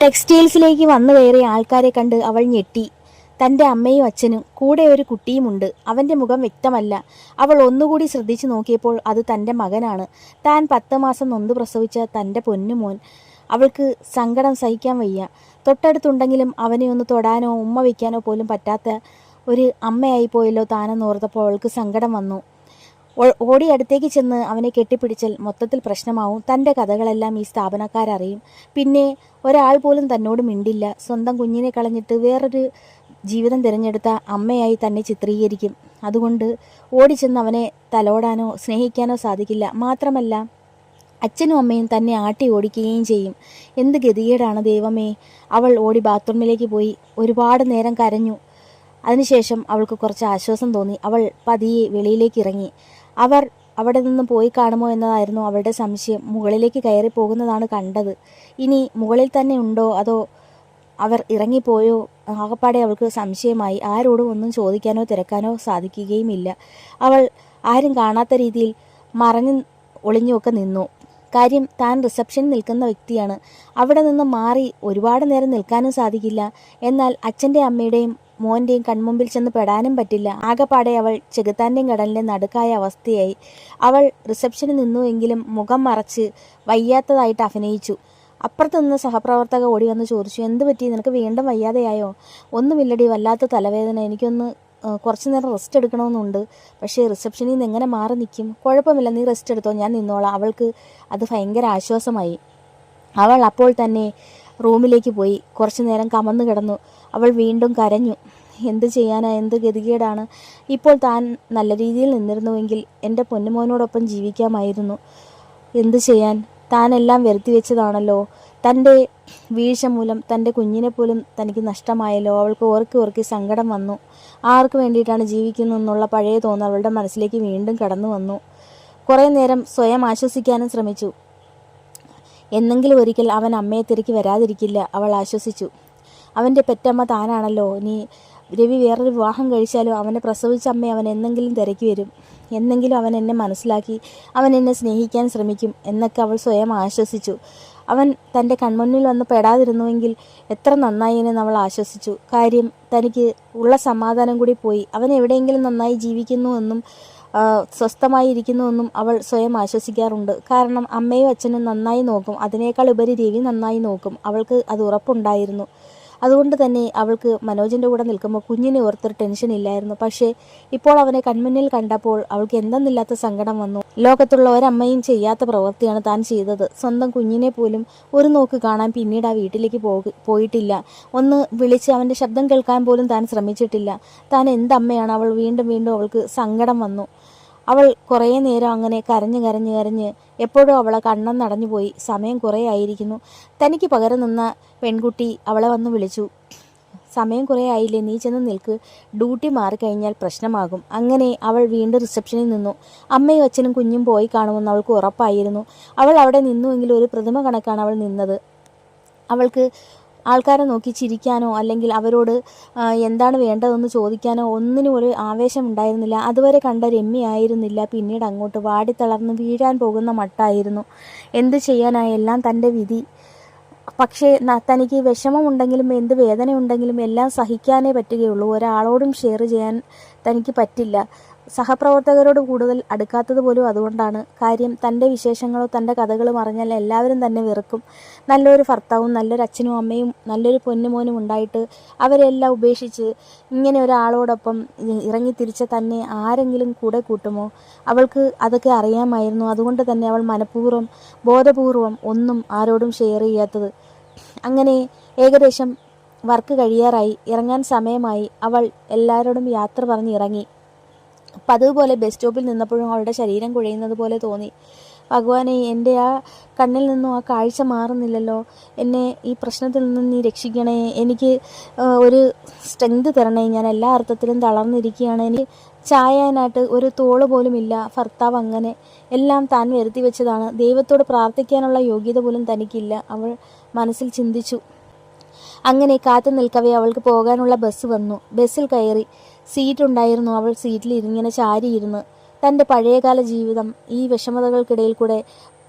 ടെക്സ്റ്റൈൽസിലേക്ക് വന്നു കയറിയ ആൾക്കാരെ കണ്ട് അവൾ ഞെട്ടി. തൻ്റെ അമ്മയും അച്ഛനും കൂടെ ഒരു കുട്ടിയുമുണ്ട്. അവൻ്റെ മുഖം വ്യക്തമല്ല. അവൾ ഒന്നുകൂടി ശ്രദ്ധിച്ചു നോക്കിയപ്പോൾ അത് തൻ്റെ മകനാണ്. താൻ 10 മാസം നൊന്തു പ്രസവിച്ച തൻ്റെ പൊന്നുമോൻ. അവൾക്ക് സങ്കടം സഹിക്കാൻ വയ്യ. തൊട്ടടുത്തുണ്ടെങ്കിലും അവനെ ഒന്ന് തൊടാനോ ഉമ്മ വയ്ക്കാനോ പോലും പറ്റാത്ത ഒരു അമ്മയായി പോയല്ലോ താനെന്നോർത്തപ്പോൾ അവൾക്ക് സങ്കടം വന്നു. ഓടി അടുത്തേക്ക് ചെന്ന് അവനെ കെട്ടിപ്പിടിച്ചാൽ മൊത്തത്തിൽ പ്രശ്നമാവും. തൻ്റെ കഥകളെല്ലാം ഈ സ്ഥാപനക്കാരറിയും. പിന്നെ ഒരാൾ പോലും തന്നോട് മിണ്ടില്ല. സ്വന്തം കുഞ്ഞിനെ കളഞ്ഞിട്ട് വേറൊരു ജീവിതം തിരഞ്ഞെടുത്ത അമ്മയായി തന്നെ ചിത്രീകരിക്കും. അതുകൊണ്ട് ഓടിച്ചെന്ന് അവനെ തലോടാനോ സ്നേഹിക്കാനോ സാധിക്കില്ല. മാത്രമല്ല അച്ഛനും അമ്മയും തന്നെ ആട്ടി ഓടിക്കുകയും ചെയ്യും. എന്ത് ഗതികേടാണ് ദൈവമേ. അവൾ ഓടി ബാത്റൂമിലേക്ക് പോയി ഒരുപാട് നേരം കരഞ്ഞു. അതിനുശേഷം അവൾക്ക് കുറച്ച് ആശ്വാസം തോന്നി. അവൾ പതിയെ വെളിയിലേക്ക് ഇറങ്ങി. അവർ അവിടെ നിന്ന് പോയി കാണുമോ എന്നതായിരുന്നു അവളുടെ സംശയം. മുകളിലേക്ക് കയറി പോകുന്നതാണ് കണ്ടത്. ഇനി മുകളിൽ തന്നെ ഉണ്ടോ അതോ അവർ ഇറങ്ങിപ്പോയോ? ആകപ്പാടെ അവൾക്ക് സംശയമായി. ആരോടും ഒന്നും ചോദിക്കാനോ തിരക്കാനോ സാധിക്കുകയുമില്ല. അവൾ ആരും കാണാത്ത രീതിയിൽ മറഞ്ഞു ഒളിഞ്ഞുമൊക്കെ നിന്നു. കാര്യം താൻ റിസപ്ഷനിൽ നിൽക്കുന്ന വ്യക്തിയാണ്. അവിടെ നിന്ന് മാറി ഒരുപാട് നേരം നിൽക്കാനും സാധിക്കില്ല. എന്നാൽ അച്ഛൻ്റെ അമ്മയുടെയും മോൻ്റെയും കൺമുമ്പിൽ ചെന്ന് പെടാനും പറ്റില്ല. ആകെപ്പാടെ അവൾ ചെകുത്താൻ്റെയും കടലിൻ്റെ നടുക്കായ അവസ്ഥയായി. അവൾ റിസപ്ഷനിൽ നിന്നുവെങ്കിലും മുഖം മറച്ച് വയ്യാത്തതായിട്ട് അഭിനയിച്ചു. അപ്പുറത്ത് നിന്ന് സഹപ്രവർത്തക ഓടി വന്ന് ചോദിച്ചു, എന്ത് പറ്റി, നിനക്ക് വീണ്ടും വയ്യാതെയായോ? ഒന്നുമില്ലടി, വല്ലാത്ത തലവേദന, എനിക്കൊന്ന് കുറച്ച് നേരം റെസ്റ്റ് എടുക്കണമെന്നുണ്ട്. പക്ഷേ റിസപ്ഷനിൽ നിന്ന് എങ്ങനെ മാറി നിൽക്കും? കുഴപ്പമില്ല, നീ റെസ്റ്റ് എടുത്തോ, ഞാൻ നിന്നോളാം. അവൾക്ക് അത് ഭയങ്കര ആശ്വാസമായി. അവൾ അപ്പോൾ തന്നെ റൂമിലേക്ക് പോയി കുറച്ചു നേരം കമന്നു കിടന്നു. അവൾ വീണ്ടും കരഞ്ഞു. എന്ത് ചെയ്യാനാ, എന്ത് ഗതികേടാണ്. ഇപ്പോൾ താൻ നല്ല രീതിയിൽ നിന്നിരുന്നുവെങ്കിൽ എൻ്റെ പൊന്നുമോനോടൊപ്പം ജീവിക്കാമായിരുന്നു. എന്തു ചെയ്യാൻ, താനെല്ലാം വരുത്തി വെച്ചതാണല്ലോ. തൻ്റെ വീഴ്ച മൂലം തൻ്റെ കുഞ്ഞിനെ പോലും തനിക്ക് നഷ്ടമായല്ലോ. അവൾക്ക് ഓർക്കി സങ്കടം വന്നു. ആർക്ക് വേണ്ടിയിട്ടാണ് ജീവിക്കുന്നതെന്നുള്ള പഴയ തോന്നൽ അവളുടെ മനസ്സിലേക്ക് വീണ്ടും കടന്നു വന്നു. കുറേ നേരം സ്വയം ആശ്വസിക്കാനും ശ്രമിച്ചു. എന്നെങ്കിലും ഒരിക്കൽ അവൻ അമ്മയെ തിരക്കി വരാതിരിക്കില്ല, അവൾ ആശ്വസിച്ചു. അവൻ്റെ പെറ്റമ്മ താനാണല്ലോ. നീ രവി വേറൊരു വിവാഹം കഴിച്ചാലും അവനെ പ്രസവിച്ച അമ്മയെ അവൻ എന്നെങ്കിലും തിരക്കി വരും. എന്നെങ്കിലും അവൻ എന്നെ മനസ്സിലാക്കി അവൻ എന്നെ സ്നേഹിക്കാൻ ശ്രമിക്കും എന്നൊക്കെ അവൾ സ്വയം ആശ്വസിച്ചു. അവൻ തൻ്റെ കൺമുന്നിൽ വന്ന് പെടാതിരുന്നുവെങ്കിൽ എത്ര നന്നായിയെന്ന് അവൾ ആശ്വസിച്ചു. കാര്യം തനിക്ക് ഉള്ള സമാധാനം കൂടി പോയി. അവൻ എവിടെയെങ്കിലും നന്നായി ജീവിക്കുന്നുവെന്നും സ്വസ്ഥമായി ഇരിക്കുന്നുവെന്നും അവൾ സ്വയം ആശ്വസിക്കാറുണ്ട്. കാരണം അമ്മയും അച്ഛനും നന്നായി നോക്കും. അതിനേക്കാൾ ഉപരി രവി നന്നായി നോക്കും. അവൾക്ക് അത് ഉറപ്പുണ്ടായിരുന്നു. അതുകൊണ്ട് തന്നെ അവൾക്ക് മനോജിൻ്റെ കൂടെ നിൽക്കുമ്പോൾ കുഞ്ഞിനെ ഓർത്തൊരു ടെൻഷൻ ഇല്ലായിരുന്നു. പക്ഷേ ഇപ്പോൾ അവനെ കൺമുന്നിൽ കണ്ടപ്പോൾ അവൾക്ക് എന്തെന്നില്ലാത്ത സങ്കടം വന്നു. ലോകത്തുള്ള ഒരമ്മയും ചെയ്യാത്ത പ്രവൃത്തിയാണ് താൻ ചെയ്തത്. സ്വന്തം കുഞ്ഞിനെ പോലും ഒരു നോക്ക് കാണാൻ പിന്നീട് ആ വീട്ടിലേക്ക് പോയിട്ടില്ല. ഒന്ന് വിളിച്ച് അവൻ്റെ ശബ്ദം കേൾക്കാൻ പോലും താൻ ശ്രമിച്ചിട്ടില്ല. താൻ എന്തമ്മയാണ്? അവൾ വീണ്ടും അവൾക്ക് സങ്കടം വന്നു. അവൾ കുറേ നേരം അങ്ങനെ കരഞ്ഞ് എപ്പോഴും അവളെ കണ്ണം നടഞ്ഞുപോയി. സമയം കുറേ ആയിരിക്കുന്നു. തനിക്ക് പകരം നിന്ന പെൺകുട്ടി അവളെ വന്ന് വിളിച്ചു. സമയം കുറേ ആയില്ലേ, നീ ചെന്ന് നിൽക്ക്, ഡ്യൂട്ടി മാറിക്കഴിഞ്ഞാൽ പ്രശ്നമാകും. അങ്ങനെ അവൾ വീണ്ടും റിസപ്ഷനിൽ നിന്നു. അമ്മയും അച്ഛനും കുഞ്ഞും പോയി കാണുമെന്ന് അവൾക്ക് ഉറപ്പായിരുന്നു. അവൾ അവിടെ നിന്നുവെങ്കിൽ ഒരു പ്രതിമ കണക്കാണ് അവൾ നിന്നത്. അവൾക്ക് ആൾക്കാരെ നോക്കി ചിരിക്കാനോ അല്ലെങ്കിൽ അവരോട് എന്താണ് വേണ്ടതെന്ന് ചോദിക്കാനോ ഒന്നിനും ഒരു ആവേശം ഉണ്ടായിരുന്നില്ല. അതുവരെ കണ്ട രമ്യയായിരുന്നില്ല. പിന്നീട് അങ്ങോട്ട് വാടിത്തളർന്ന് വീഴാൻ പോകുന്ന മട്ടായിരുന്നു. എന്ത് ചെയ്യാനായി, എല്ലാം തൻ്റെ വിധി. പക്ഷേ തനിക്ക് വിഷമമുണ്ടെങ്കിലും എന്ത് വേദനയുണ്ടെങ്കിലും എല്ലാം സഹിക്കാനേ പറ്റുകയുള്ളൂ. ഒരാളോടും ഷെയർ ചെയ്യാൻ തനിക്ക് പറ്റില്ല. സഹപ്രവർത്തകരോട് കൂടുതൽ അടുക്കാത്തത് പോലും അതുകൊണ്ടാണ്. കാര്യം തൻ്റെ വിശേഷങ്ങളോ തൻ്റെ കഥകളും അറിഞ്ഞാൽ എല്ലാവരും തന്നെ വെറുക്കും. നല്ലൊരു ഭർത്താവും നല്ലൊരു അച്ഛനും അമ്മയും നല്ലൊരു പൊന്നുമോനും ഉണ്ടായിട്ട് അവരെല്ലാം ഉപേക്ഷിച്ച് ഇങ്ങനെ ഒരാളോടൊപ്പം ഇറങ്ങിത്തിരിച്ച തന്നെ ആരെങ്കിലും കൂടെ കൂട്ടുമോ? അവൾക്ക് അതൊക്കെ അറിയാമായിരുന്നു. അതുകൊണ്ട് തന്നെ അവൾ ബോധപൂർവം ഒന്നും ആരോടും ഷെയർ ചെയ്യാത്തത്. അങ്ങനെ ഏകദേശം വർക്ക് കഴിയാറായി, ഇറങ്ങാൻ സമയമായി. അവൾ എല്ലാവരോടും യാത്ര പറഞ്ഞ് ഇറങ്ങി. പതിവ് പോലെ ബസ് സ്റ്റോപ്പിൽ നിന്നപ്പോഴും അവളുടെ ശരീരം കുഴയുന്നത് പോലെ തോന്നി. ഭഗവാനെ, എൻ്റെ ആ കണ്ണിൽ നിന്നും ആ കാഴ്ച മാറുന്നില്ലല്ലോ. എന്നെ ഈ പ്രശ്നത്തിൽ നിന്നും നീ രക്ഷിക്കണേ. എനിക്ക് ഒരു സ്ട്രെങ്ത് തരണേ. ഞാൻ എല്ലാ അർത്ഥത്തിലും തളർന്നിരിക്കുകയാണ്. എനിക്ക് ചായാനായിട്ട് ഒരു തോള് പോലും ഇല്ല. ഭർത്താവ് അങ്ങനെ എല്ലാം താൻ വരുത്തി വെച്ചതാണ്. ദൈവത്തോട് പ്രാർത്ഥിക്കാനുള്ള യോഗ്യത പോലും തനിക്കില്ല, അവൾ മനസ്സിൽ ചിന്തിച്ചു. അങ്ങനെ കാത്തു നിൽക്കവേ അവൾക്ക് പോകാനുള്ള ബസ് വന്നു. ബസ്സിൽ കയറി. സീറ്റുണ്ടായിരുന്നു. അവൾ സീറ്റിൽ ഇങ്ങനെ ചാരിയിരുന്ന് തൻ്റെ പഴയകാല ജീവിതം ഈ വിഷമതകൾക്കിടയിൽ കൂടെ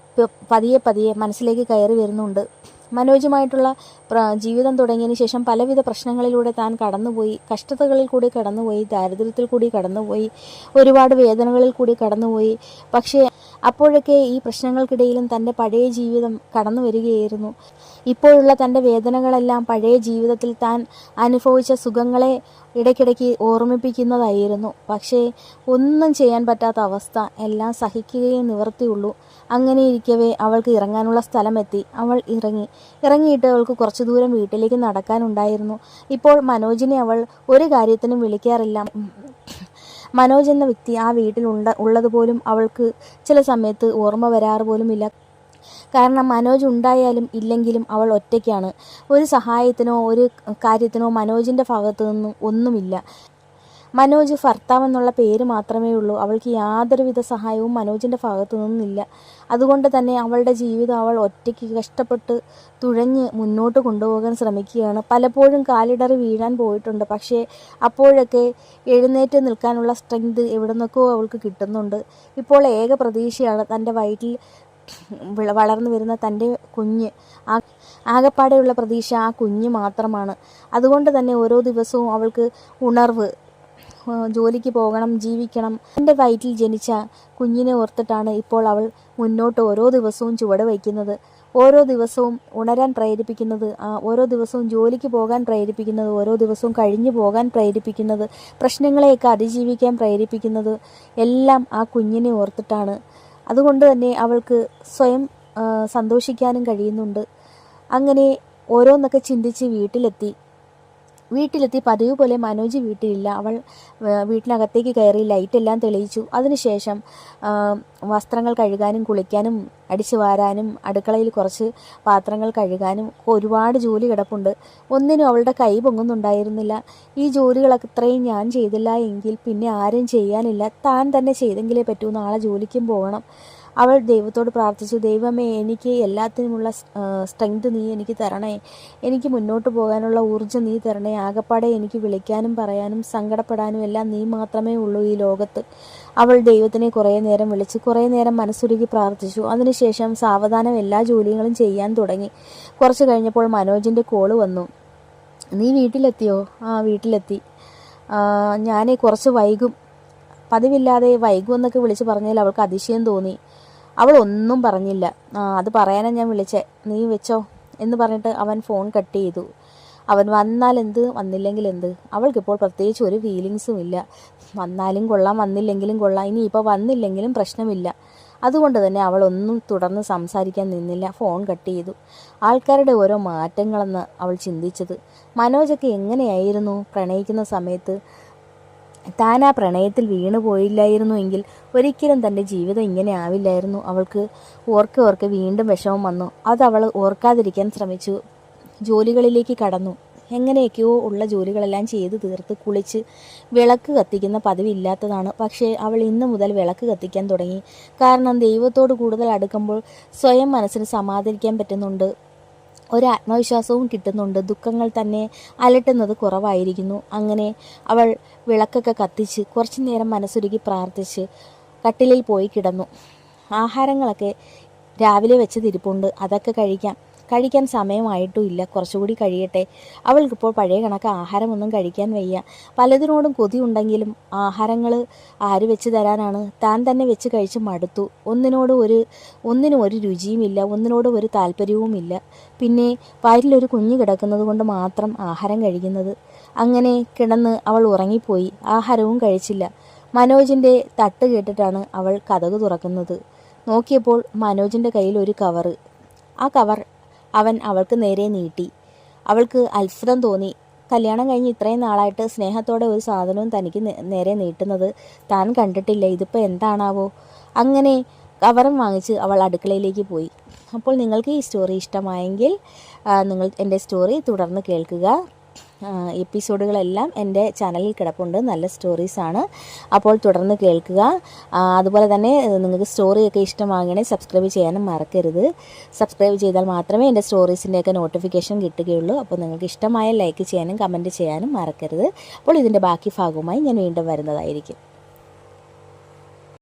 പതിയെ മനസ്സിലേക്ക് കയറി വരുന്നുണ്ട്. മനോജുമായിട്ടുള്ള ജീവിതം തുടങ്ങിയതിന് ശേഷം പലവിധ പ്രശ്നങ്ങളിലൂടെ താൻ കടന്നുപോയി, കഷ്ടതകളിൽ കൂടി കടന്നുപോയി, ദാരിദ്ര്യത്തിൽ കൂടി കടന്നുപോയി, ഒരുപാട് വേദനകളിൽ കൂടി കടന്നുപോയി. പക്ഷേ അപ്പോഴൊക്കെ ഈ പ്രശ്നങ്ങൾക്കിടയിലും തൻ്റെ പഴയ ജീവിതം കടന്നു വരികയായിരുന്നു. ഇപ്പോഴുള്ള തൻ്റെ വേദനകളെല്ലാം പഴയ ജീവിതത്തിൽ താൻ അനുഭവിച്ച സുഖങ്ങളെ ഇടയ്ക്കിടയ്ക്ക് ഓർമ്മിപ്പിക്കുന്നതായിരുന്നു. പക്ഷേ ഒന്നും ചെയ്യാൻ പറ്റാത്ത അവസ്ഥ, എല്ലാം സഹിക്കുകയേ നിവർത്തിയുള്ളൂ. അങ്ങനെ ഇരിക്കവേ അവൾക്ക് ഇറങ്ങാനുള്ള സ്ഥലമെത്തി. അവൾ ഇറങ്ങിയിട്ട് അവൾക്ക് കുറച്ചു ദൂരം വീട്ടിലേക്ക് നടക്കാനുണ്ടായിരുന്നു. ഇപ്പോൾ മനോജിനെ അവൾ ഒരു കാര്യത്തിനും വിളിക്കാറില്ല. മനോജ് എന്ന വ്യക്തി ആ വീട്ടിൽ ഉള്ളതുപോലും അവൾക്ക് ചില സമയത്ത് ഓർമ്മ വരാറ് പോലുമില്ല. കാരണം മനോജ് ഉണ്ടായാലും ഇല്ലെങ്കിലും അവൾ ഒറ്റയ്ക്കാണ്. ഒരു സഹായത്തിനോ ഒരു കാര്യത്തിനോ മനോജിൻ്റെ ഭാഗത്തു നിന്നും ഒന്നുമില്ല. മനോജ് ഭർത്താവെന്നുള്ള പേര് മാത്രമേ ഉള്ളൂ. അവൾക്ക് യാതൊരുവിധ സഹായവും മനോജിൻ്റെ ഭാഗത്തു നിന്നില്ല. അതുകൊണ്ട് തന്നെ അവളുടെ ജീവിതം അവൾ ഒറ്റയ്ക്ക് കഷ്ടപ്പെട്ട് തുഴഞ്ഞ് മുന്നോട്ട് കൊണ്ടുപോകാൻ ശ്രമിക്കുകയാണ്. പലപ്പോഴും കാലിടറി വീഴാൻ പോയിട്ടുണ്ട്. പക്ഷേ അപ്പോഴൊക്കെ എഴുന്നേറ്റ് നിൽക്കാനുള്ള സ്ട്രെങ്ത് എവിടെ നിന്നൊക്കെയോ അവൾക്ക് കിട്ടുന്നുണ്ട്. ഇപ്പോൾ ഏക പ്രതീക്ഷയാണ് തൻ്റെ വയറ്റിൽ വളർന്നു വരുന്ന തൻ്റെ കുഞ്ഞ്. ആകപ്പാടെയുള്ള പ്രതീക്ഷ ആ കുഞ്ഞ് മാത്രമാണ്. അതുകൊണ്ട് തന്നെ ഓരോ ദിവസവും അവൾക്ക് ഉണർവ്, ജോലിക്ക് പോകണം, ജീവിക്കണം. എൻ്റെ വയറ്റിൽ ജനിച്ച കുഞ്ഞിനെ ഓർത്തിട്ടാണ് ഇപ്പോൾ അവൾ മുന്നോട്ട് ഓരോ ദിവസവും ചുവട് വയ്ക്കുന്നത്. ഓരോ ദിവസവും ഉണരാൻ പ്രേരിപ്പിക്കുന്നത്, ഓരോ ദിവസവും ജോലിക്ക് പോകാൻ പ്രേരിപ്പിക്കുന്നത്, ഓരോ ദിവസവും കഴിഞ്ഞു പോകാൻ പ്രേരിപ്പിക്കുന്നത്, പ്രശ്നങ്ങളെയൊക്കെ അതിജീവിക്കാൻ പ്രേരിപ്പിക്കുന്നത് എല്ലാം ആ കുഞ്ഞിനെ ഓർത്തിട്ടാണ്. അതുകൊണ്ട് തന്നെ അവൾക്ക് സ്വയം സന്തോഷിക്കാനും കഴിയുന്നുണ്ട്. അങ്ങനെ ഓരോന്നൊക്കെ ചിന്തിച്ച് വീട്ടിലെത്തി പതിവ് പോലെ മനോജ് വീട്ടിലില്ല. അവൾ വീട്ടിനകത്തേക്ക് കയറി ലൈറ്റെല്ലാം തെളിയിച്ചു. അതിനുശേഷം വസ്ത്രങ്ങൾ കഴുകാനും കുളിക്കാനും അടിച്ചു വാരാനും അടുക്കളയിൽ കുറച്ച് പാത്രങ്ങൾ കഴുകാനും ഒരുപാട് ജോലി കിടപ്പുണ്ട്. ഒന്നിനും അവളുടെ കൈ പൊങ്ങുന്നുണ്ടായിരുന്നില്ല. ഈ ജോലികളൊക്കെ ഇത്രയും ഞാൻ ചെയ്തില്ല എങ്കിൽ പിന്നെ ആരും ചെയ്യാനില്ല, താൻ തന്നെ ചെയ്തെങ്കിലേ പറ്റൂ, നാളെ ജോലിക്കും പോകണം. അവൾ ദൈവത്തോട് പ്രാർത്ഥിച്ചു, ദൈവമേ എനിക്ക് എല്ലാത്തിനുമുള്ള സ്ട്രെങ്ത് നീ എനിക്ക് തരണേ, എനിക്ക് മുന്നോട്ട് പോകാനുള്ള ഊർജ്ജം നീ തരണേ, ആകപ്പാടെ എനിക്ക് വിളിക്കാനും പറയാനും സങ്കടപ്പെടാനും എല്ലാം നീ മാത്രമേ ഉള്ളൂ ഈ ലോകത്ത്. അവൾ ദൈവത്തിനെ കുറേ നേരം വിളിച്ച് കുറേ നേരം മനസ്സുരുകി പ്രാർത്ഥിച്ചു. അതിനുശേഷം സാവധാനം എല്ലാ ജോലികളും ചെയ്യാൻ തുടങ്ങി. കുറച്ച് കഴിഞ്ഞപ്പോൾ മനോജിൻ്റെ കോള് വന്നു. നീ വീട്ടിലെത്തിയോ? ആ വീട്ടിലെത്തി. ഞാൻ കുറച്ച് വൈകും, പതിവില്ലാതെ വൈകുമെന്നൊക്കെ വിളിച്ച് പറഞ്ഞാൽ അവൾക്ക് അതിശയം തോന്നി. അവൾ ഒന്നും പറഞ്ഞില്ല. അത് പറയാനാണ് ഞാൻ വിളിച്ചേ, നീ വെച്ചോ എന്ന് പറഞ്ഞിട്ട് അവൻ ഫോൺ കട്ട് ചെയ്തു. അവൻ വന്നാൽ എന്ത്, വന്നില്ലെങ്കിൽ എന്ത്, അവൾക്കിപ്പോൾ പ്രത്യേകിച്ച് ഒരു ഫീലിങ്സും ഇല്ല. വന്നാലും കൊള്ളാം, വന്നില്ലെങ്കിലും കൊള്ളാം, ഇനിയിപ്പോൾ വന്നില്ലെങ്കിലും പ്രശ്നമില്ല. അതുകൊണ്ട് തന്നെ അവളൊന്നും തുടർന്ന് സംസാരിക്കാൻ നിന്നില്ല, ഫോൺ കട്ട് ചെയ്തു. ആൾക്കാരുടെ ഓരോ മാറ്റങ്ങളെന്ന് അവൾ ചിന്തിച്ചത്. മനോജൊക്കെ എങ്ങനെയായിരുന്നു പ്രണയിക്കുന്ന സമയത്ത്? താൻ ആ പ്രണയത്തിൽ വീണു പോയില്ലായിരുന്നു എങ്കിൽ ഒരിക്കലും തൻ്റെ ജീവിതം ഇങ്ങനെ ആവില്ലായിരുന്നു. അവൾക്ക് ഓർക്കെ വീണ്ടും വിഷമം വന്നു. അതവൾ ഓർക്കാതിരിക്കാൻ ശ്രമിച്ചു. ജോലികളിലേക്ക് കടന്നു. എങ്ങനെയൊക്കെയോ ഉള്ള ജോലികളെല്ലാം ചെയ്ത് തീർത്ത് കുളിച്ച് വിളക്ക് കത്തിക്കുന്ന പതിവില്ലാത്തതാണ്. പക്ഷേ അവൾ ഇന്നു മുതൽ വിളക്ക് കത്തിക്കാൻ തുടങ്ങി. കാരണം ദൈവത്തോട് കൂടുതൽ അടുക്കുമ്പോൾ സ്വയം മനസ്സിന് സമാധാനിക്കാൻ പറ്റുന്നുണ്ട്, ഒരു ആത്മവിശ്വാസവും കിട്ടുന്നുണ്ട്, ദുഃഖങ്ങൾ തന്നെ അലട്ടുന്നത് കുറവായിരിക്കുന്നു. അങ്ങനെ അവൾ വിളക്കൊക്കെ കത്തിച്ച് കുറച്ചു നേരം മനസ്സുരുകി പ്രാർത്ഥിച്ച് കട്ടിലിൽ പോയി കിടന്നു. ആഹാരങ്ങളൊക്കെ രാവിലെ വെച്ചതിരിപ്പുണ്ട്, അതൊക്കെ കഴിക്കാൻ സമയമായിട്ടും ഇല്ല, കുറച്ചുകൂടി കഴിയട്ടെ. അവൾക്കിപ്പോൾ പഴയ കണക്ക് ആഹാരമൊന്നും കഴിക്കാൻ വയ്യ. പലതിനോടും കൊതിയുണ്ടെങ്കിലും ആഹാരങ്ങൾ ആര് വെച്ച് തരാനാണ്? താൻ തന്നെ വെച്ച് കഴിച്ച് മടുത്തു. ഒന്നിനും ഒരു രുചിയുമില്ല, ഒന്നിനോടും ഒരു താല്പര്യവുമില്ല. പിന്നെ വയറ്റിലൊരു കുഞ്ഞ് കിടക്കുന്നത് കൊണ്ട് മാത്രം ആഹാരം കഴിക്കുന്നത്. അങ്ങനെ കിടന്ന് അവൾ ഉറങ്ങിപ്പോയി. ആഹാരവും കഴിച്ചില്ല. മനോജിൻ്റെ തട്ട് കേട്ടിട്ടാണ് അവൾ കതക് തുറക്കുന്നത്. നോക്കിയപ്പോൾ മനോജിൻ്റെ കയ്യിൽ ഒരു കവറ്. ആ കവർ അവൻ അവൾക്ക് നേരെ നീട്ടി. അവൾക്ക് അത്ഭുതം തോന്നി. കല്യാണം കഴിഞ്ഞ് ഇത്രയും നാളായിട്ട് സ്നേഹത്തോടെ ഒരു സാധനവും തനിക്ക് നേരെ നീട്ടുന്നത് താൻ കണ്ടിട്ടില്ല, ഇതിപ്പോൾ എന്താണാവോ? അങ്ങനെ കവറും വാങ്ങിച്ച് അവൾ അടുക്കളയിലേക്ക് പോയി. അപ്പോൾ നിങ്ങൾക്ക് ഈ സ്റ്റോറി ഇഷ്ടമായെങ്കിൽ നിങ്ങൾ എൻ്റെ സ്റ്റോറി തുടർന്ന് കേൾക്കുക. എപ്പിസോഡുകളെല്ലാം എൻ്റെ ചാനലിൽ കിടപ്പുണ്ട്, നല്ല സ്റ്റോറീസാണ്. അപ്പോൾ തുടർന്ന് കേൾക്കുക. അതുപോലെ തന്നെ നിങ്ങൾക്ക് സ്റ്റോറിയൊക്കെ ഇഷ്ടമാകണേ സബ്സ്ക്രൈബ് ചെയ്യാനും മറക്കരുത്. സബ്സ്ക്രൈബ് ചെയ്താൽ മാത്രമേ എൻ്റെ സ്റ്റോറീസിൻ്റെയൊക്കെ നോട്ടിഫിക്കേഷൻ കിട്ടുകയുള്ളൂ. അപ്പോൾ നിങ്ങൾക്ക് ഇഷ്ടമായ ലൈക്ക് ചെയ്യാനും കമൻറ്റ് ചെയ്യാനും മറക്കരുത്. അപ്പോൾ ഇതിൻ്റെ ബാക്കി ഭാഗവുമായി ഞാൻ വീണ്ടും വരുന്നതായിരിക്കും.